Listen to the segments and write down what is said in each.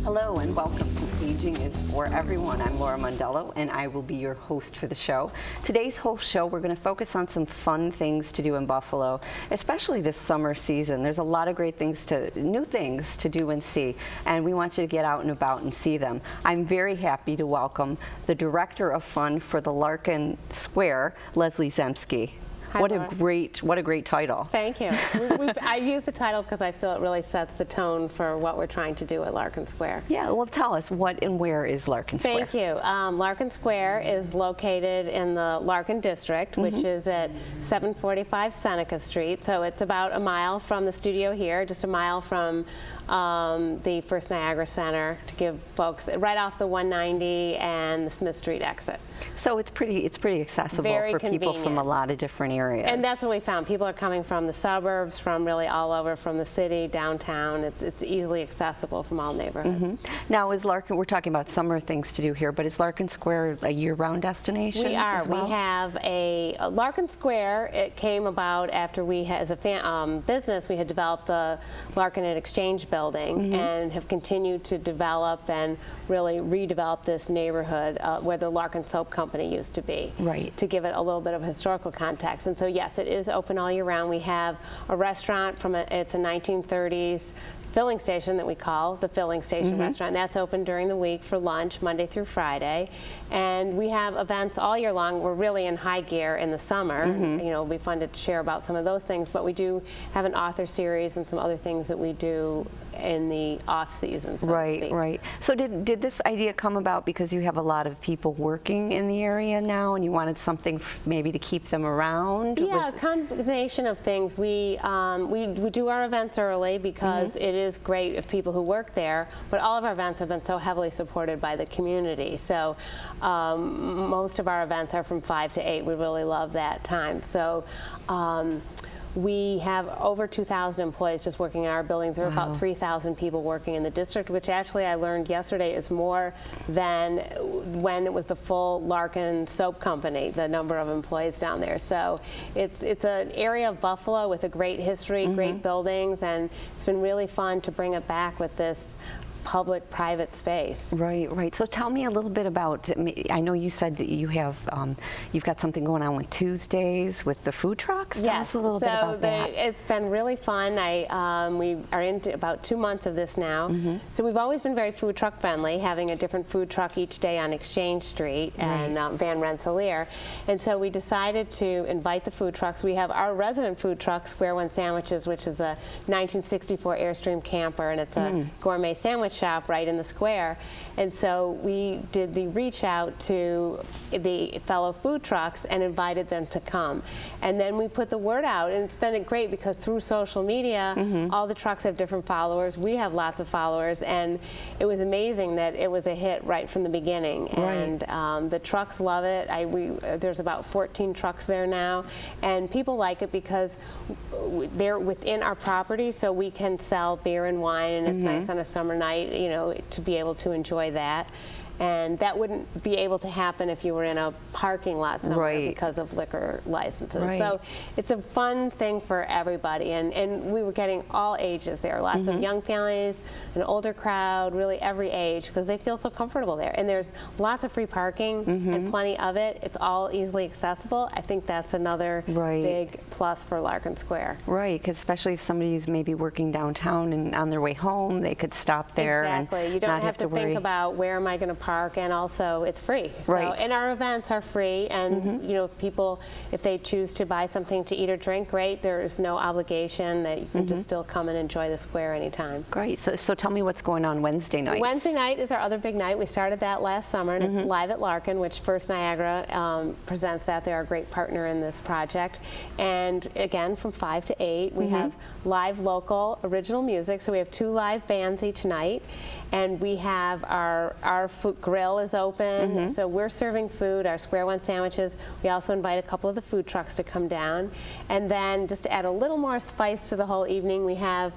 Hello and welcome to Aging is for Everyone. I'm Laura Mondello and I will be your host for the show. Today's whole show we're going to focus on some fun things to do in Buffalo, especially this summer season. There's a lot of great things new things to do and see, and we want you to get out and about and see them. I'm very happy to welcome the Director of Fun for the Larkin Square, Leslie Zemsky. Hi, what Laura. a great title. Thank you. I use the title because I feel it really sets the tone for what we're trying to do at Larkin Square. Yeah, well, tell us what and where is Larkin Square? Thank you. Larkin Square is located in the Larkin District, which is at 745 Seneca Street. So it's about a mile from the studio here, just a mile from the First Niagara Center, to give folks right off the 190 and the Smith Street exit. So it's pretty accessible Very for convenient. people from a lot of different areas. And that's what we found. People are coming from the suburbs, from really all over, from the city, downtown. It's easily accessible from all neighborhoods. Now, is Larkin, we're talking about summer things to do here, but is Larkin Square a year-round destination? We are. As well? We have a Larkin Square. It came about after we, as a business, we had developed the Larkin and Exchange building and have continued to develop and really redevelop this neighborhood where the Larkin Soap Company used to be. Right. To give it a little bit of historical context. And so yes, it is open all year round. We have a restaurant it's a 1930s filling station that we call the Filling Station Restaurant. That's open during the week for lunch, Monday through Friday. And we have events all year long. We're really in high gear in the summer. You know, it'll be fun to share about some of those things, but we do have an author series and some other things that we do in the off season, so to speak. Right. So did this idea come about because you have a lot of people working in the area now and you wanted something maybe to keep them around? Yeah, a combination of things. We do our events early because it is great if people who work there, but all of our events have been so heavily supported by the community. So most of our events are from 5 to 8. We really love that time. So we have over 2,000 employees just working in our buildings. There are about 3,000 people working in the district, which actually I learned yesterday is more than when it was the full Larkin Soap Company, the number of employees down there. So it's an area of Buffalo with a great history, great buildings, and it's been really fun to bring it back with this public-private space. Right. So tell me a little bit about, I know you said that you have, you've got something going on with Tuesdays with the food trucks. Tell us a little bit about that. It's been really fun. We are into about 2 months of this now. So we've always been very food truck friendly, having a different food truck each day on Exchange Street and Van Rensselaer. And so we decided to invite the food trucks. We have our resident food truck, Square One Sandwiches, which is a 1964 Airstream camper, and it's a gourmet sandwich shop right in the square. And so we did the reach out to the fellow food trucks and invited them to come. And then we put the word out, and it's been great because through social media, all the trucks have different followers. We have lots of followers, and it was amazing that it was a hit right from the beginning. And the trucks love it. There's about 14 trucks there now, and people like it because they're within our property, so we can sell beer and wine, and it's nice on a summer night, you know, to be able to enjoy that. And that wouldn't be able to happen if you were in a parking lot somewhere because of liquor licenses. So it's a fun thing for everybody. And we were getting all ages there. Lots of young families, an older crowd, really every age, because they feel so comfortable there. And there's lots of free parking and plenty of it. It's all easily accessible. I think that's another big plus for Larkin Square. Right, because especially if somebody's maybe working downtown and on their way home, they could stop there. Exactly. You don't have to think about where am I going to park, and also it's free. So, and our events are free, and you know, people, if they choose to buy something to eat or drink, great. There is no obligation. That you can just still come and enjoy the square anytime. Great. So tell me what's going on Wednesday nights. Wednesday night is our other big night. We started that last summer, and it's live at Larkin, which First Niagara presents that. They're a great partner in this project. And again, from 5 to 8, we have live local original music. So we have 2 live bands each night, and we have our grill is open, so we're serving food, our Square One sandwiches. We also invite a couple of the food trucks to come down. And then just to add a little more spice to the whole evening, we have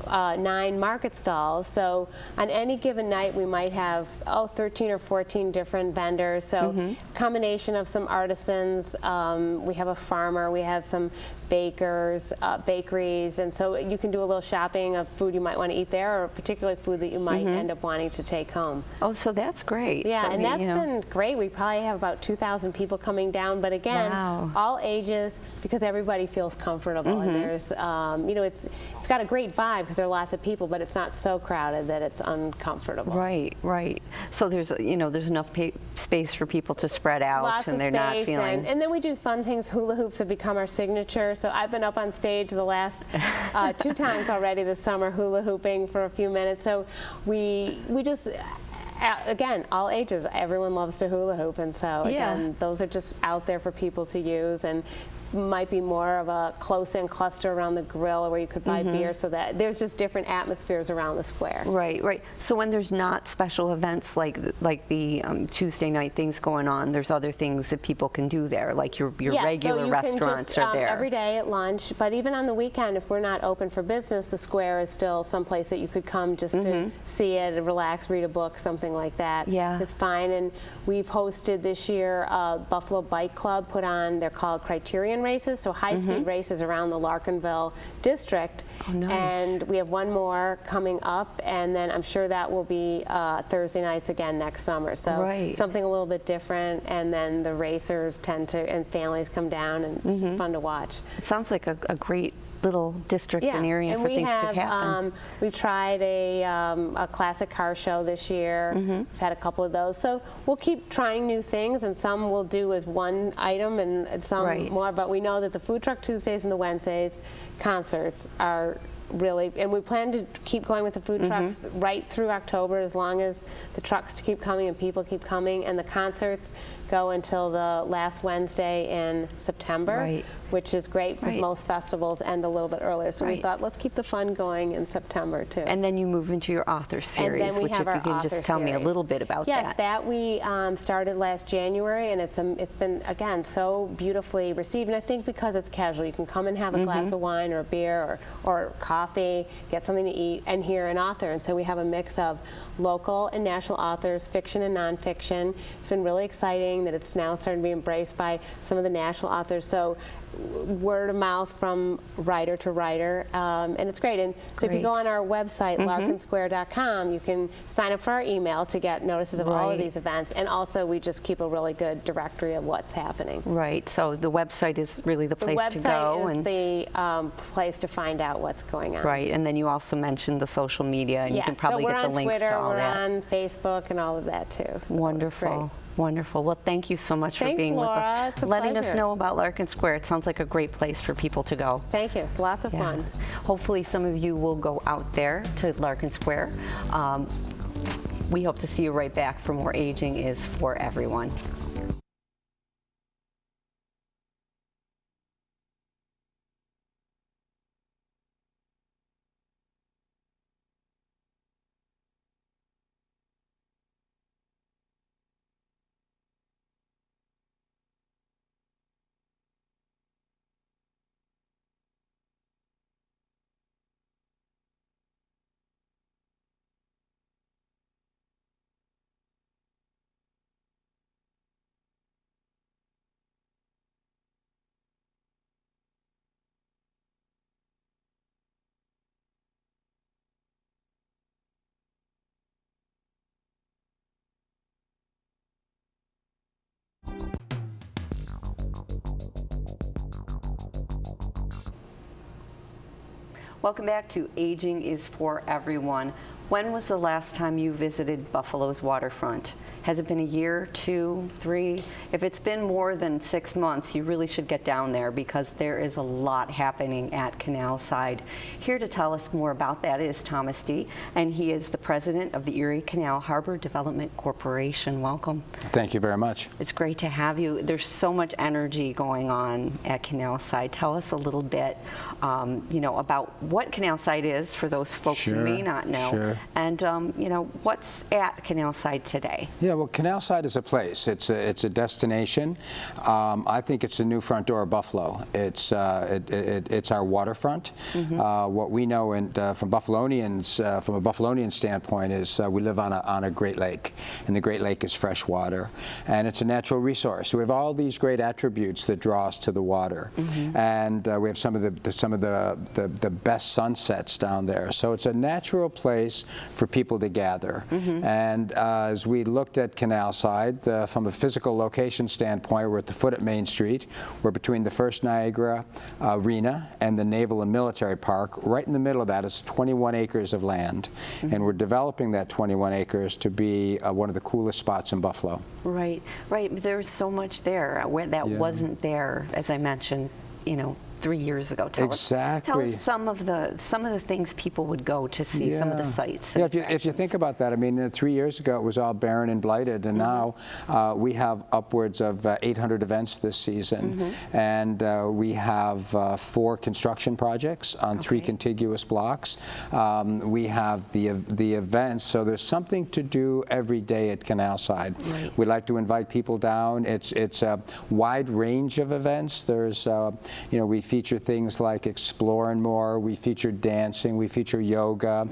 9 market stalls. So on any given night, we might have 13 or 14 different vendors. So combination of some artisans. We have a farmer. We have some bakers, bakeries, and so you can do a little shopping of food you might want to eat there, or particularly food that you might end up wanting to take home. Oh, so that's great. Yeah, so, and that's been great. We probably have about 2,000 people coming down, but again, all ages, because everybody feels comfortable. And there's, it's got a great vibe because there are lots of people, but it's not so crowded that it's uncomfortable. Right, right. So there's, there's enough space for people to spread out, Lots and of they're space, not feeling. and then we do fun things. Hula hoops have become our signature. So I've been up on stage the last 2 times already this summer, hula hooping for a few minutes. So we just, again, all ages, everyone loves to hula hoop, and so again, those are just out there for people to use, and might be more of a close-in cluster around the grill where you could buy beer, so that there's just different atmospheres around the square. Right, right. So when there's not special events like the Tuesday night things going on, there's other things that people can do there, like your regular restaurants are there. Every day at lunch, but even on the weekend, if we're not open for business, the square is still someplace that you could come just to see it, relax, read a book, something like that. Yeah. It's fine. And we've hosted this year Buffalo Bike Club put on, they're called Criterion races, so high-speed races around the Larkinville district. Oh, nice. And we have one more coming up, and then I'm sure that will be Thursday nights again next summer. So something a little bit different, and then the racers tend to, and families come down, and it's just fun to watch. It sounds like a great little district and area for things to happen. We've tried a classic car show this year. We've had a couple of those. So we'll keep trying new things, and some we'll do as one item and some more, but we know that the Food Truck Tuesdays and the Wednesdays concerts are really, and we plan to keep going with the food trucks right through October, as long as the trucks keep coming and people keep coming, and the concerts go until the last Wednesday in September, which is great because most festivals end a little bit earlier. So we thought, let's keep the fun going in September too. And then you move into your author series, which if you can just tell me a little bit about that. Yes, that we started last January, and it's been, again, so beautifully received. And I think because it's casual, you can come and have a glass of wine or a beer or coffee, get something to eat, and hear an author. And so we have a mix of local and national authors, fiction and nonfiction. It's been really exciting that it's now starting to be embraced by some of the national authors. So word of mouth from writer to writer, and it's great. And so if you go on our website, larkinsquare.com, you can sign up for our email to get notices of all of these events, and also we just keep a really good directory of what's happening. Right, so the website is really the place to go. The website is the place to find out what's going on. Right, and then you also mentioned the social media, and you can probably get the links to all that. We're on Facebook and all of that too. So wonderful. Wonderful. Well, thank you so much for being with us. It's a letting pleasure. us know about Larkin Square. It sounds like a great place for people to go. Thank you. Lots of fun. Hopefully some of you will go out there to Larkin Square. We hope to see you right back for more Aging is for Everyone. Welcome back to Aging is for Everyone. When was the last time you visited Buffalo's waterfront? Has it been a year, 2, 3? If it's been more than 6 months, you really should get down there because there is a lot happening at Canalside. Here to tell us more about that is Thomas D., and he is the president of the Erie Canal Harbor Development Corporation. Welcome. Thank you very much. It's great to have you. There's so much energy going on at Canalside. Tell us a little bit, about what Canalside is for those folks who may not know, and what's at Canalside today. Yeah, well, Canalside is a place. It's a destination. I think it's the new front door of Buffalo. It's our waterfront. What we know from Buffalonians, from a Buffalonian standpoint, is we live on a Great Lake, and the Great Lake is fresh water, and it's a natural resource. We have all these great attributes that draw us to the water, and we have some of the best sunsets down there. So it's a natural place for people to gather. And as we looked at Canalside, from a physical location standpoint, we're at the foot at Main Street. We're between the First Niagara Arena and the Naval and Military Park. Right in the middle of that is 21 acres of land, and we're developing that 21 acres to be one of the coolest spots in Buffalo. Right. There's so much there where that wasn't there, as I mentioned, 3 years ago. Tell us some of the things people would go to see, some of the sites. Yeah, if you think about that, I mean, 3 years ago it was all barren and blighted, and now we have upwards of 800 events this season, and we have 4 construction projects on 3 contiguous blocks. We have the events, so there's something to do every day at Canalside. We like to invite people down. It's a wide range of events. There's we feature things like Explore and More. We feature dancing. We feature yoga,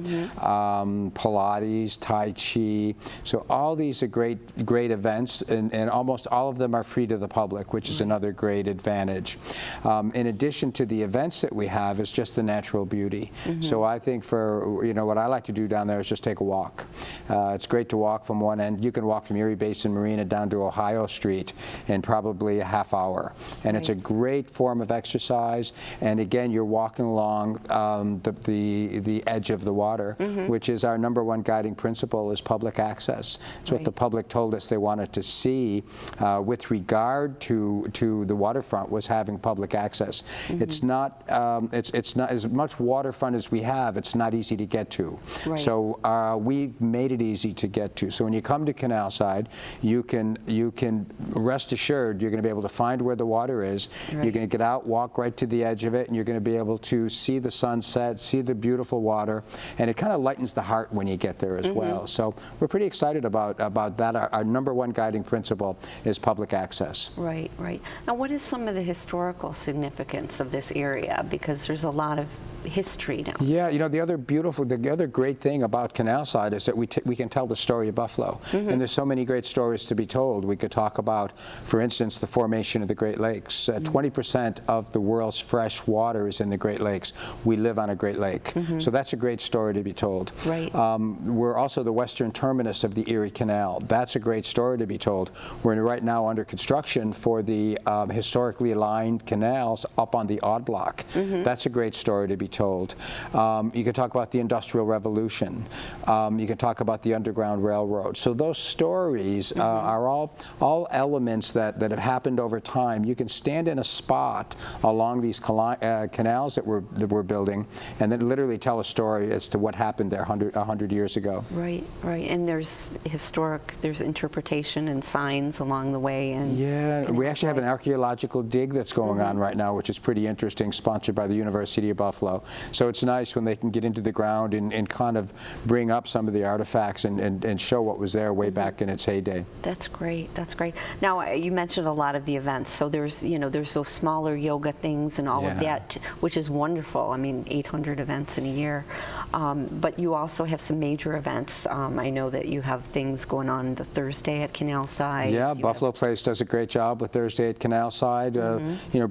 Pilates, Tai Chi. So all these are great events, and almost all of them are free to the public, which is another great advantage. In addition to the events that we have is just the natural beauty. So I think what I like to do down there is just take a walk. It's great to walk from one end. You can walk from Erie Basin Marina down to Ohio Street in probably a half hour, and it's a great form of exercise. And again, you're walking along the edge of the water, which is our #1 guiding principle, is public access. It's what the public told us they wanted to see with regard to the waterfront, was having public access. It's not as much waterfront as we have. It's not easy to get to. So we've made it easy to get to. So when you come to Canalside, you can rest assured you're going to be able to find where the water is. You're going to get out, walk right to the edge of it, and you're going to be able to see the sunset, see the beautiful water, and it kind of lightens the heart when you get there as well. So we're pretty excited about that. Our #1 guiding principle is public access. Right. Now, what is some of the historical significance of this area? Because there's a lot of history now. Yeah, the other great thing about Canalside is that we can tell the story of Buffalo, and there's so many great stories to be told. We could talk about, for instance, the formation of the Great Lakes. 20% of the world's fresh water is in the Great Lakes. We live on a Great Lake, so that's a great story to be told. We're also the western terminus of the Erie Canal. That's a great story to be told. We're right now under construction for the historically aligned canals up on the Odd Block. That's a great story to be told. You can talk about the Industrial Revolution. You can talk about the Underground Railroad. So those stories are all elements that have happened over time. You can stand in a spot along these canals that we're building, and then literally tell a story as to what happened there 100 years ago. Right. And there's interpretation and signs along the way. And we actually have an archaeological dig that's going on right now, which is pretty interesting, sponsored by the University of Buffalo. So it's nice when they can get into the ground and kind of bring up some of the artifacts and show what was there way back in its heyday. That's great. Now, you mentioned a lot of the events. So there's those smaller yoga things and all of that, which is wonderful. I mean, 800 events in a year. But you also have some major events. I know that you have things going on the Thursday at Canalside. Yeah, Buffalo Place does a great job with Thursday at Canalside.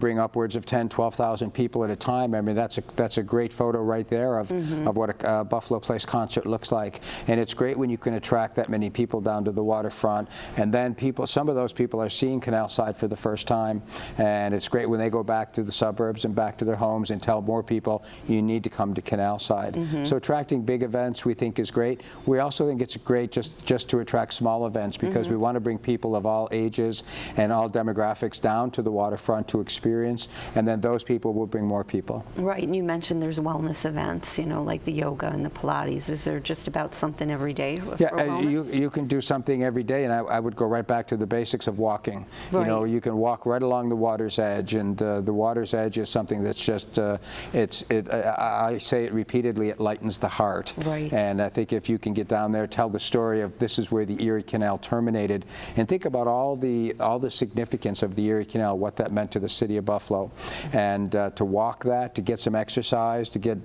Bring upwards of 10,000, 12,000 people at a time. I mean, that's a a great photo right there of what a Buffalo Place concert looks like. And it's great when you can attract that many people down to the waterfront. And then some of those people are seeing Canalside for the first time. And it's great when they go back to the suburbs and back to their homes and tell more people, you need to come to Canalside. So attracting big events we think is great. We also think it's great just to attract small events, because we want to bring people of all ages and all demographics down to the waterfront to experience, and then those people will bring more people. Right, and you mentioned there's wellness events, you know, like the yoga and the Pilates. Is there just about something every day for wellness? You can do something every day, and I would go right back to the basics of walking. Right. You know, you can walk right along the water's edge, and the water's edge is something that's just, I say it repeatedly, it lightens the heart. Right. And I think if you can get down there, tell the story of this is where the Erie Canal terminated, and think about all the significance of the Erie Canal, what that meant to the city of Buffalo, and to walk that, to get some exercise, to get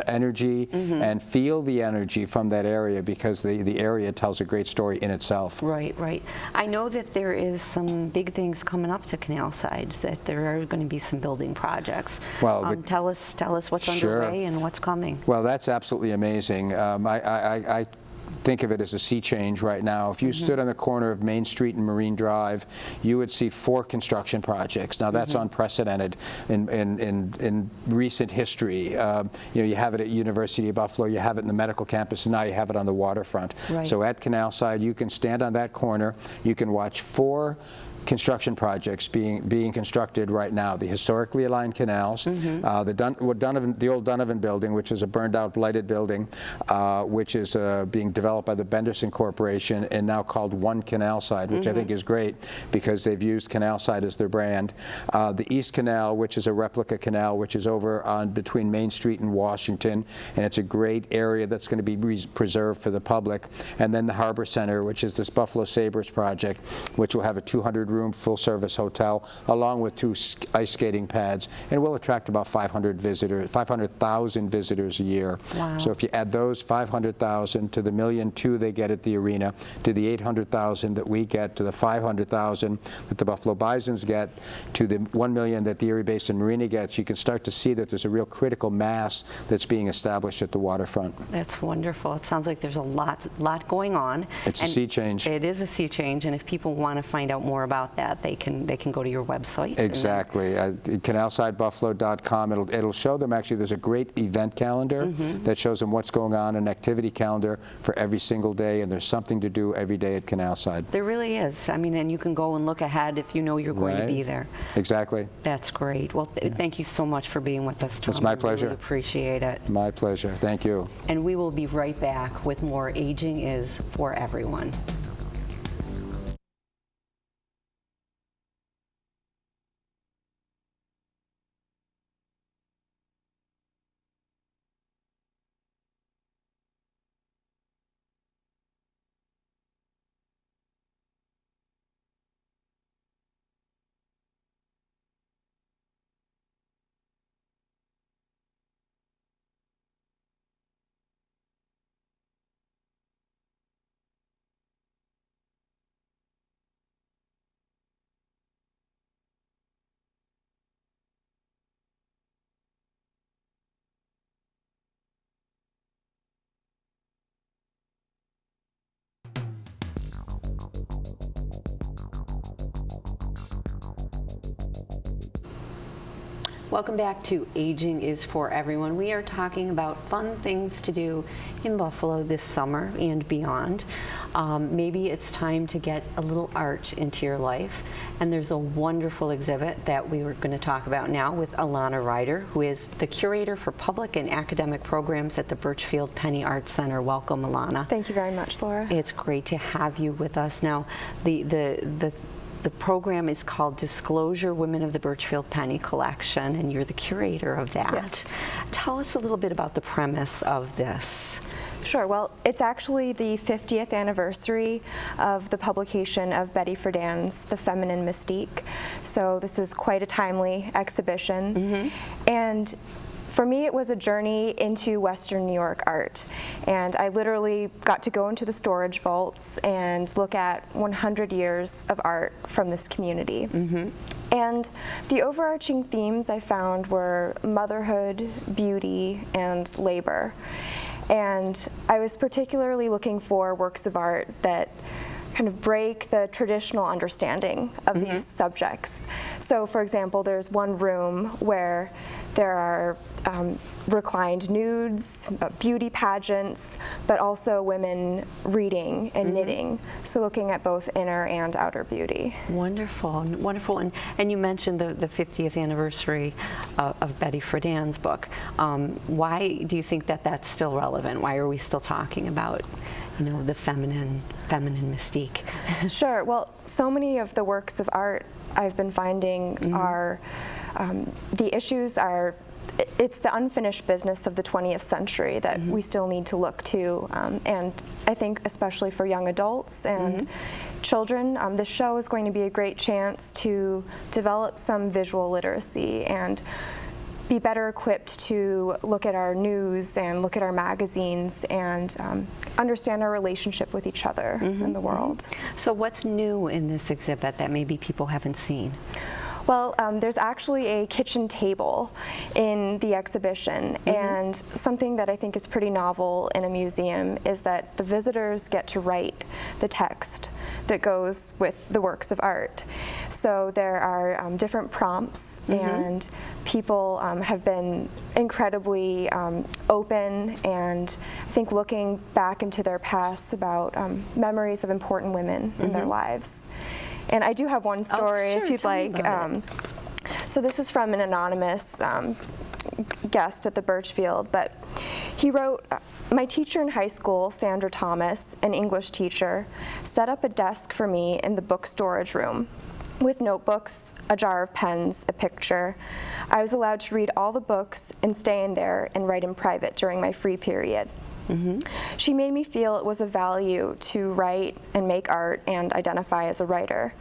energy, and feel the energy from that area, because the area tells a great story in itself. Right, right. I know that there is some big things coming up to Canalside, that there are going to be some building projects. Well, tell us what's underway and what's coming. Well, that's absolutely amazing. I think of it as a sea change right now. If you stood on the corner of Main Street and Marine Drive, you would see 4 construction projects. Now that's unprecedented in recent history. You know, you have it at University of Buffalo, you have it in the medical campus, and now you have it on the waterfront. Right. So at Canalside, you can stand on that corner, you can watch 4 construction projects being constructed right now. The historically aligned canals, the old Donovan building, which is a burned out, blighted building, which is being developed by the Benderson Corporation and now called One Canalside, which I think is great because they've used Canalside as their brand. The East Canal, which is a replica canal, which is over on between Main Street and Washington, and it's a great area that's going to be preserved for the public. And then the Harbor Center, which is this Buffalo Sabres project, which will have a 200-room full-service hotel along with 2 ice skating pads, and will attract about 500,000 visitors a year. Wow. So if you add those 500,000 to the 1.2 million they get at the arena, to the 800,000 that we get, to the 500,000 that the Buffalo Bisons get, to the 1 million that the Erie Basin Marina gets, you can start to see that there's a real critical mass that's being established at the waterfront. That's wonderful. It sounds like there's a lot going on. It's a sea change. It is a sea change, and if people want to find out more about that, they can go to your website. Exactly. Canalsidebuffalo.com. It'll show them, actually, there's a great event calendar that shows them what's going on, an activity calendar for every single day, and there's something to do every day at Canalside. There really is. I mean, and you can go and look ahead if you know you're going to be there. Exactly. That's great. Well, thank you so much for being with us, Tom. It's my pleasure. I really appreciate it. My pleasure. Thank you. And we will be right back with more Aging is for Everyone. Welcome back to Aging is for Everyone. We are talking about fun things to do in Buffalo this summer and beyond. Maybe it's time to get a little art into your life, and there's a wonderful exhibit that we were going to talk about now with Alana Ryder, who is the curator for public and academic programs at the Birchfield Penny Arts Center. Welcome, Alana. Thank you very much, Laura. It's great to have you with us. Now, the program is called Disclosure Women of the Birchfield Penny Collection, and you're the curator of that. Yes. Tell us a little bit about the premise of this. Sure. Well, it's actually the 50th anniversary of the publication of Betty Friedan's The Feminine Mystique. So this is quite a timely exhibition. And for me, it was a journey into Western New York art, and I literally got to go into the storage vaults and look at 100 years of art from this community. And the overarching themes I found were motherhood, beauty, and labor. And I was particularly looking for works of art that kind of break the traditional understanding of these subjects. So, for example, there's one room where there are reclined nudes, beauty pageants, but also women reading and knitting. So looking at both inner and outer beauty. Wonderful, wonderful. And you mentioned the 50th anniversary of Betty Friedan's book. Why do you think that that's still relevant? Why are we still talking about, you know, the feminine mystique? Sure. Well, so many of the works of art I've been finding are, the issues are, it's the unfinished business of the 20th century that we still need to look to. And I think especially for young adults and children, this show is going to be a great chance to develop some visual literacy and be better equipped to look at our news and look at our magazines and understand our relationship with each other in the world. So what's new in this exhibit that maybe people haven't seen? Well, there's actually a kitchen table in the exhibition, and something that I think is pretty novel in a museum is that the visitors get to write the text that goes with the works of art. So there are different prompts, and people have been incredibly open and I think looking back into their past about memories of important women in their lives. And I do have one story, sure, if you'd tell me like. about So this is from an anonymous guest at the Birchfield, but he wrote, my teacher in high school, Sandra Thomas, an English teacher, set up a desk for me in the book storage room with notebooks, a jar of pens, a picture. I was allowed to read all the books and stay in there and write in private during my free period. She made me feel it was of value to write and make art and identify as a writer.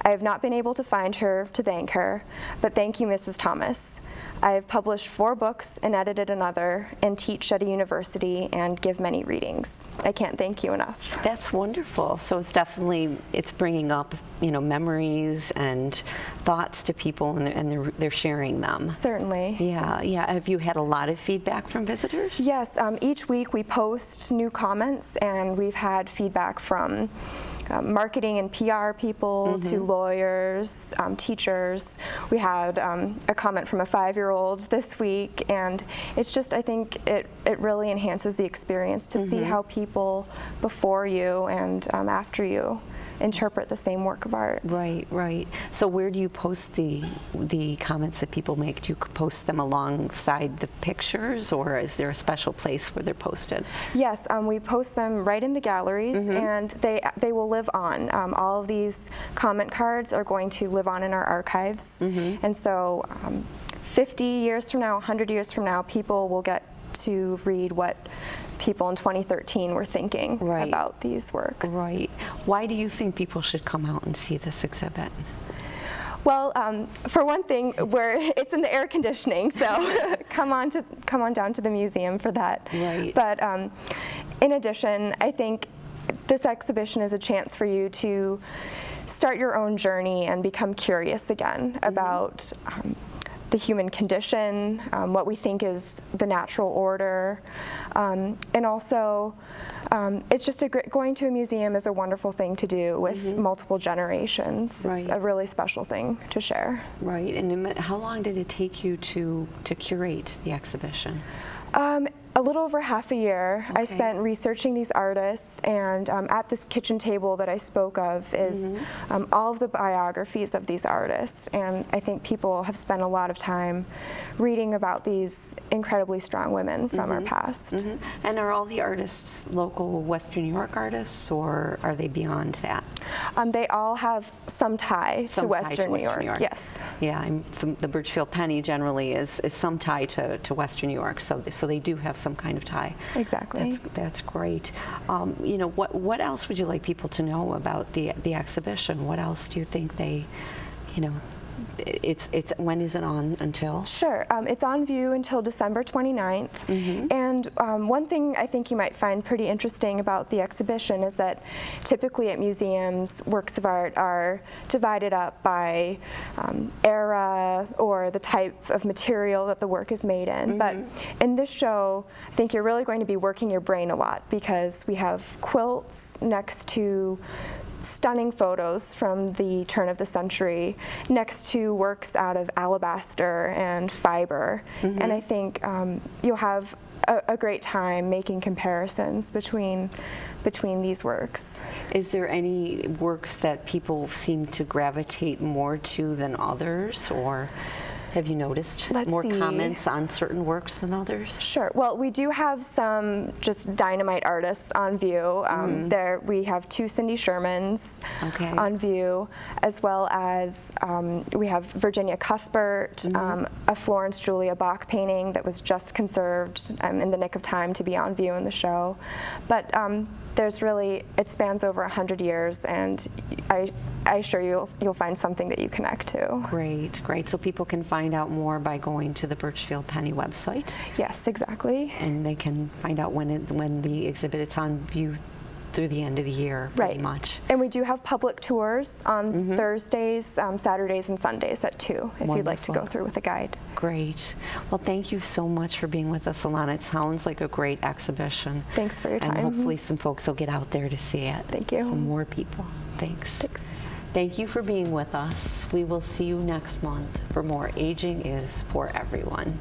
I have not been able to find her to thank her, but thank you, Mrs. Thomas. I have published 4 books and edited another and teach at a university and give many readings. I can't thank you enough. That's wonderful. So it's definitely, it's bringing up, you know, memories and thoughts to people, and they're sharing them. Certainly. Yeah, yeah. Have you had a lot of feedback from visitors? Yes, each week we post new comments, and we've had feedback from marketing and PR people to lawyers, teachers. We had a comment from a 5-year-old this week, and it's just, I think it really enhances the experience to see how people before you and after you interpret the same work of art. Right, right. So where do you post the comments that people make? Do you post them alongside the pictures, or is there a special place where they're posted? Yes, we post them right in the galleries, and they will live on. All of these comment cards are going to live on in our archives, and so 50 years from now, 100 years from now, people will get to read what people in 2013 were thinking about these works. Right. Why do you think people should come out and see this exhibit? Well, for one thing, it's in the air conditioning, so come on down to the museum for that. Right. But in addition, I think this exhibition is a chance for you to start your own journey and become curious again about the human condition, what we think is the natural order, and also it's just going to a museum is a wonderful thing to do with multiple generations. It's a really special thing to share. Right, and how long did it take you to curate the exhibition? A little over half a year. I spent researching these artists, and at this kitchen table that I spoke of is all of the biographies of these artists, and I think people have spent a lot of time reading about these incredibly strong women from our past. And are all the artists local Western New York artists, or are they beyond that? They all have some tie to Western New York. Yes. Yeah, the Birchfield Penny generally is some tie to Western New York, so they do have some kind of tie. Exactly. That's great. You know, what else would you like people to know about the exhibition? What else do you think they, you know, when is it on until? Sure. It's on view until December 29th. And one thing I think you might find pretty interesting about the exhibition is that typically at museums, works of art are divided up by era or the type of material that the work is made in. But in this show, I think you're really going to be working your brain a lot, because we have quilts next to stunning photos from the turn of the century, next to works out of alabaster and fiber. And I think you'll have a great time making comparisons between these works. Is there any works that people seem to gravitate more to than others, or have you noticed more comments on certain works than others? Sure. Well, we do have some just dynamite artists on view. There we have 2 Cindy Shermans on view, as well as we have Virginia Cuthbert, a Florence Julia Bach painting that was just conserved in the nick of time to be on view in the show. But there's really, it spans over 100 years, and I assure you you'll find something that you connect to. Great, great. So people can find out more by going to the Birchfield Penny website? Yes, exactly. And they can find out when the exhibit is on view through the end of the year, pretty much. And we do have public tours on Thursdays, Saturdays, and Sundays at 2, if you'd like to go through with a guide. Great. Well, thank you so much for being with us, Alana. It sounds like a great exhibition. Thanks for your time. And hopefully some folks will get out there to see it. Thank you. Some more people. Thanks. Thanks. Thank you for being with us. We will see you next month for more Aging is for Everyone.